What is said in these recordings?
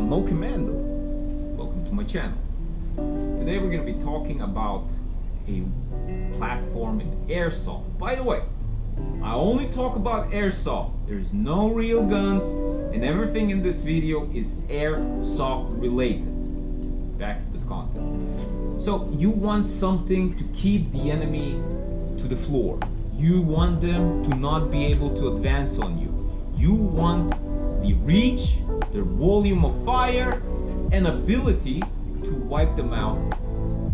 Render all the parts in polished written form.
I'm No Commando. Welcome to my channel. Today we're going to be talking about a platform in airsoft. By the way, I only talk about airsoft. There's no real guns, and everything in this video is airsoft related. Back to the content. So you want something to keep the enemy to the floor. You want them to not be able to advance on you. You want the reach, their volume of fire, and ability to wipe them out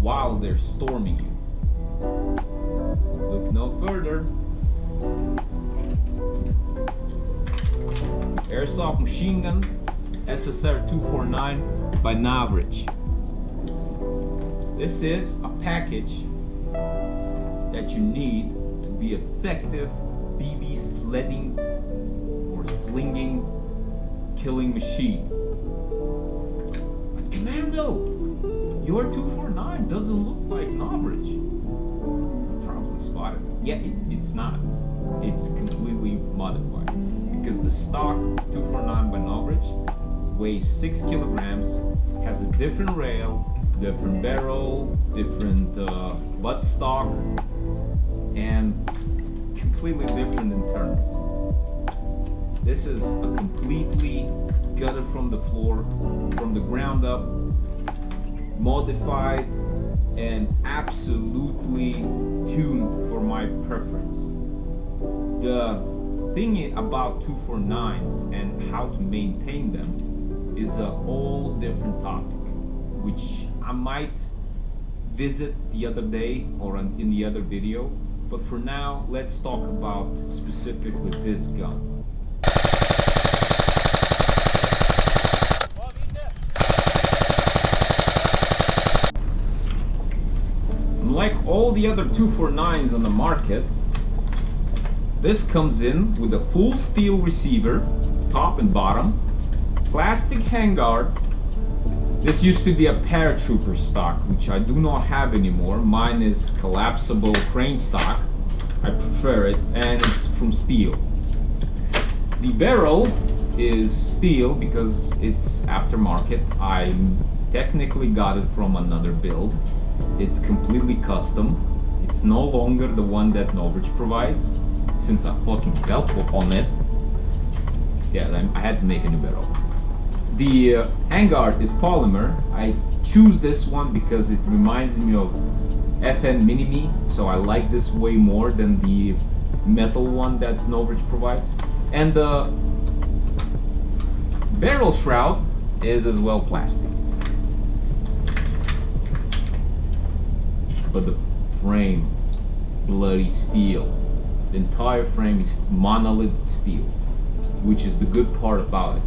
while they're storming you. Look no further. Airsoft machine gun SSR249 by Novritsch. This is a package that you need to be effective BB sledding or slinging killing machine. But Commando, your 249 doesn't look like Novritsch. Probably spotted. Yeah, it's not. It's completely modified because the stock 249 by Novritsch weighs 6 kilograms, has a different rail, different barrel, different butt stock, and completely different internals. This is a completely gutted from the floor, from the ground up, modified, and absolutely tuned for my preference. The thing about 249s and how to maintain them is a whole different topic, which I might visit the other day or in the other video, but for now let's talk about specifically this gun. Unlike all the other 249s on the market, this comes in with a full steel receiver, top and bottom, plastic handguard. This used to be a paratrooper stock, which I do not have anymore. Mine is collapsible crane stock. I prefer it, and it's from steel. The barrel is steel because it's aftermarket. I technically got it from another build. It's completely custom. It's no longer the one that Novritsch provides, since I fucking fell on it. Yeah, I had to make a new barrel. The handguard is polymer. I choose this one because it reminds me of FN Mini-Me, so I like this way more than the metal one that Novritsch provides. And the barrel shroud is as well plastic. But the frame, bloody steel. The entire frame is monolith steel, which is the good part about it.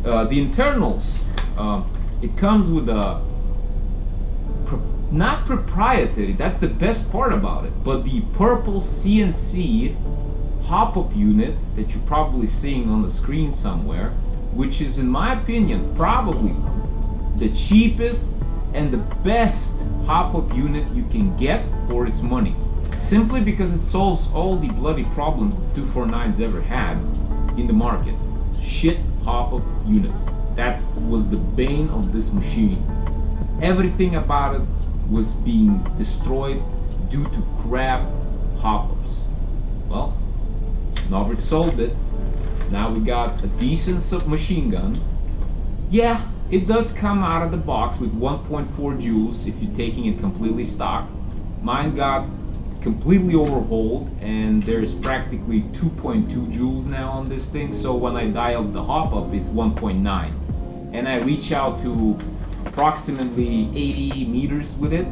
The internals, it comes with a not proprietary, that's the best part about it, but the purple CNC hop-up unit that you're probably seeing on the screen somewhere, which is, in my opinion, probably the cheapest and the best hop-up unit you can get for its money, simply because it solves all the bloody problems the 249s ever had in the market. Shit hop-up units. That was the bane of this machine. Everything about it was being destroyed due to crap hop-ups. Well, Novritsch sold it. Now we got a decent submachine gun. Yeah, it does come out of the box with 1.4 joules if you're taking it completely stock. Mine got completely overhauled, and there's practically 2.2 joules now on this thing, so when I dial the hop up it's 1.9, and I reach out to approximately 80 meters with it,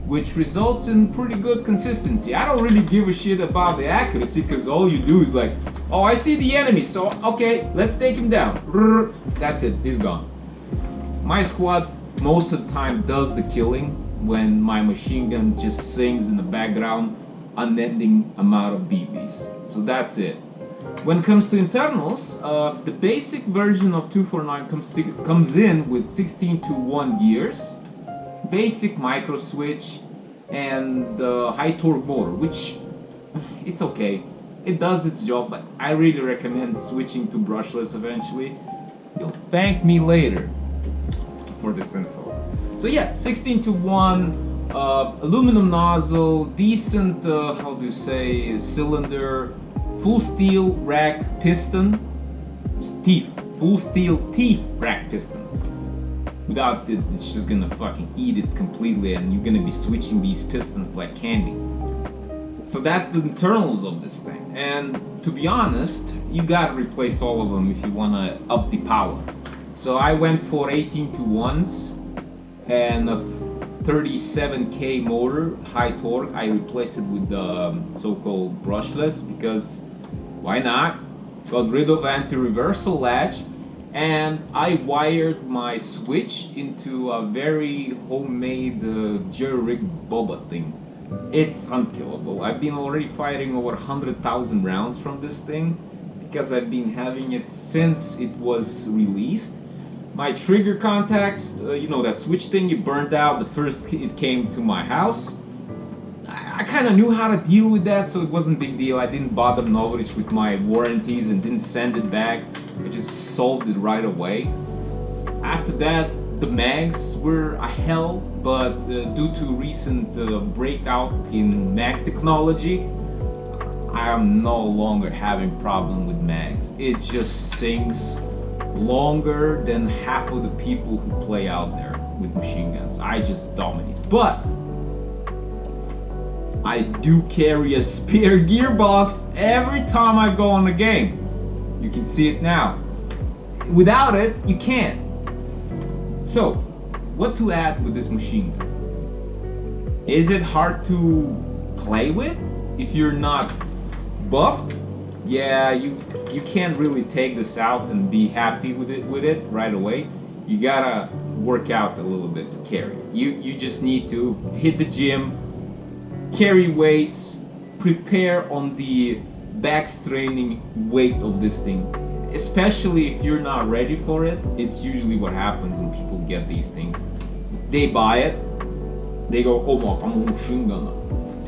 which results in pretty good consistency. I don't really give a shit about the accuracy, because all you do is like, oh, I see the enemy, so okay, let's take him down. That's it, he's gone. My squad most of the time does the killing when my machine gun just sings in the background unending amount of BBs. So that's it. When it comes to internals, the basic version of 249 comes in with 16:1 gears, basic micro switch, and high torque motor, which it's okay. It does its job, but I really recommend switching to brushless eventually. You'll thank me later for this info. So yeah, 16 to 1, aluminum nozzle, decent, how do you say, cylinder, full steel rack piston, teeth, full steel teeth rack piston. Without it, it's just gonna fucking eat it completely, and you're gonna be switching these pistons like candy. So that's the internals of this thing. And to be honest, you gotta replace all of them if you wanna up the power. So I went for 18 to 1s and a 37k motor, high torque. I replaced it with the so-called brushless because why not? Got rid of anti-reversal latch, and I wired my switch into a very homemade jerry-rig boba thing. It's unkillable. I've been already firing over 100,000 rounds from this thing because I've been having it since it was released. My trigger contacts, you know, that switch thing you burned out the first it came to my house. I kind of knew how to deal with that, so it wasn't a big deal. I didn't bother Novritsch with my warranties and didn't send it back. I just solved it right away. After that, the mags were a hell, but due to recent breakout in mag technology, I am no longer having problem with mags. It just sings longer than half of the people who play out there with machine guns. I just dominate. But I do carry a spare gearbox every time I go on the game. You can see it now. Without it, you can't. So, what to add with this machine gun? Is it hard to play with if you're not buffed? Yeah, you can't really take this out and be happy with it right away. You gotta work out a little bit to carry. You just need to hit the gym, carry weights, prepare on the back straining weight of this thing. Especially if you're not ready for it, it's usually what happens when people get these things. They buy it, they go, oh, I'm a machine gunner.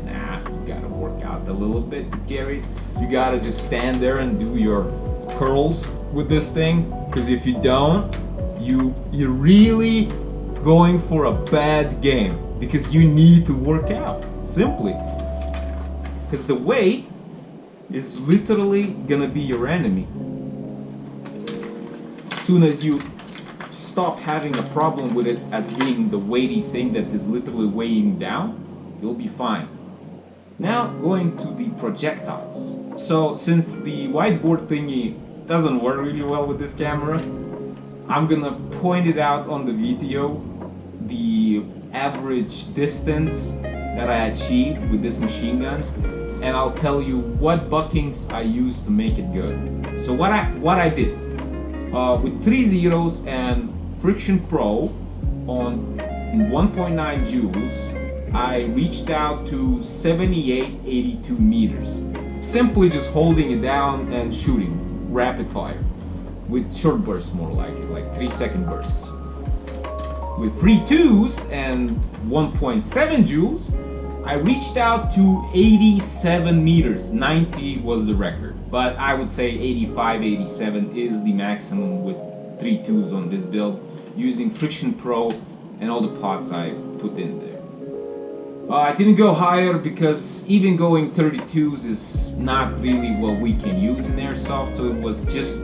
Nah, you gotta work out a little bit to carry it. You gotta just stand there and do your curls with this thing, because if you don't, you're really going for a bad game, because you need to work out, simply. Because the weight is literally gonna be your enemy. As soon as you stop having a problem with it as being the weighty thing that is literally weighing down, you'll be fine. Now going to the projectiles. So since the whiteboard thingy doesn't work really well with this camera, I'm gonna point it out on the video, the average distance that I achieved with this machine gun, and I'll tell you what buckings I used to make it good. So what I did with 3 zeros and Friction Pro on 1.9 joules, I reached out to 78-82 meters. Simply just holding it down and shooting rapid fire with short bursts, more like 3-second bursts. With 3 2s and 1.7 joules, I reached out to 87 meters. 90 was the record, but I would say 85, 87 is the maximum with 3 2s on this build, using Friction Pro and all the pots I put in there. I didn't go higher because even going 32s is not really what we can use in airsoft, so it was just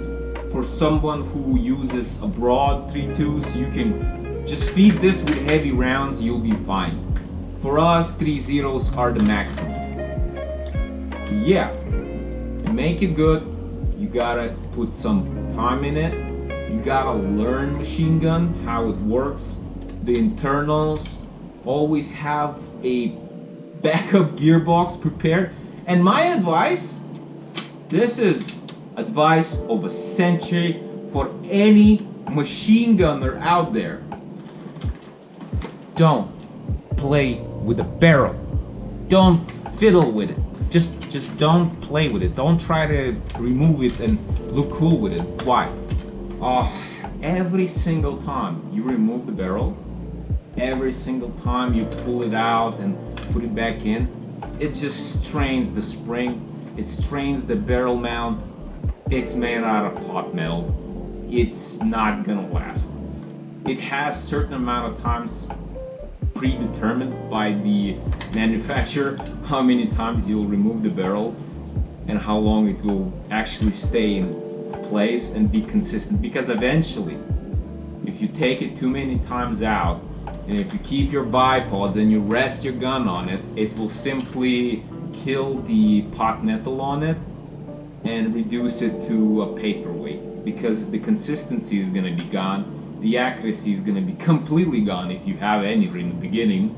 for someone who uses abroad 3 2s. You can just feed this with heavy rounds, you'll be fine. For us, 3 zeros are the maximum. Yeah, to make it good, you gotta put some time in it. You gotta learn machine gun, how it works, the internals. Always have a backup gearbox prepared. And my advice, this is advice of a century for any machine gunner out there. Don't play with a barrel. Don't fiddle with it. Just don't play with it. Don't try to remove it and look cool with it. Why? Every single time you remove the barrel, every single time you pull it out and put it back in, it just strains the spring, it strains the barrel mount. It's made out of hot metal. it's not gonna last. It has certain amount of times predetermined by the manufacturer, how many times you'll remove the barrel and how long it will actually stay in place and be consistent. Because eventually, if you take it too many times out, and if you keep your bipods and you rest your gun on it, it will simply kill the pot metal on it and reduce it to a paperweight, because the consistency is going to be gone, the accuracy is going to be completely gone if you have any in the beginning,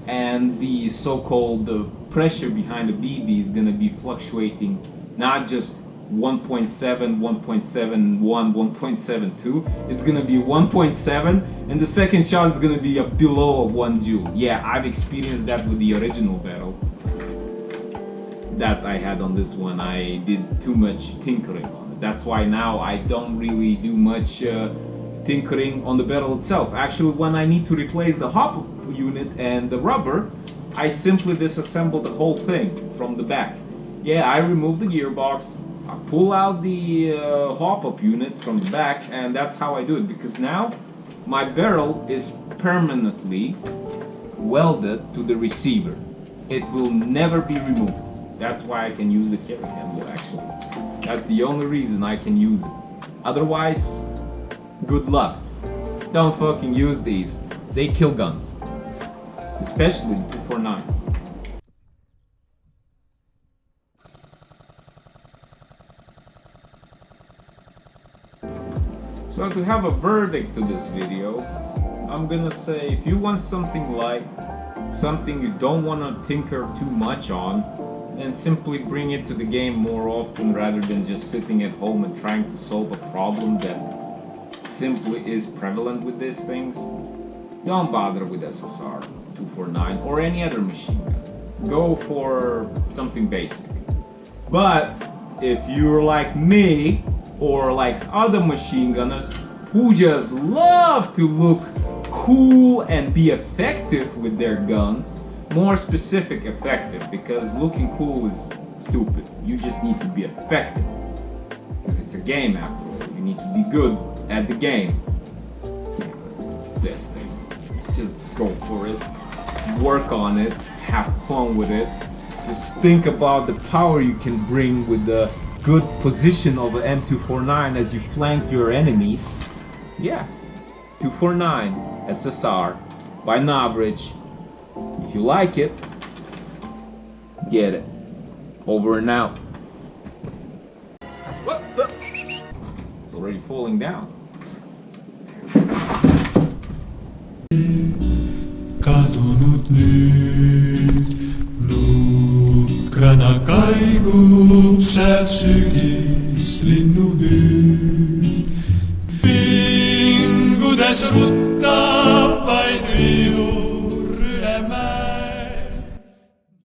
and the so-called pressure behind the BB is going to be fluctuating, not just 1.7, 1.71, 1.72, it's going to be 1.7, and the second shot is going to be below 1 joule. Yeah, I've experienced that with the original barrel that I had on this one. I did too much tinkering on it. That's why now I don't really do much tinkering on the barrel itself. Actually, when I need to replace the hop unit and the rubber, I simply disassemble the whole thing from the back. Yeah, I remove the gearbox, I pull out the hop-up unit from the back, and that's how I do it, because now my barrel is permanently welded to the receiver. It will never be removed. That's why I can use the carry handle, actually. That's the only reason I can use it. Otherwise, good luck. Don't fucking use these. They kill guns. Especially the 249s. So to have a verdict to this video, I'm gonna say if you want something light, something you don't want to tinker too much on, and simply bring it to the game more often rather than just sitting at home and trying to solve a problem that simply is prevalent with these things, don't bother with SSR 249 or any other machine gun. Go for something basic. But if you're like me or like other machine gunners who just love to look cool and be effective with their guns, more specific effective, because looking cool is stupid. You just need to be effective, because it's a game after all. You need to be good at the game. This thing, just go for it, work on it, have fun with it. Just think about the power you can bring with the good position of an M249 as you flank your enemies. Yeah, 249 SSR by Novritsch. If you like it, get it. Over and out. It's already falling down. Kadonut nyt, nukrana kaigub säätsygis linnuhüüd. Vingudes ruttu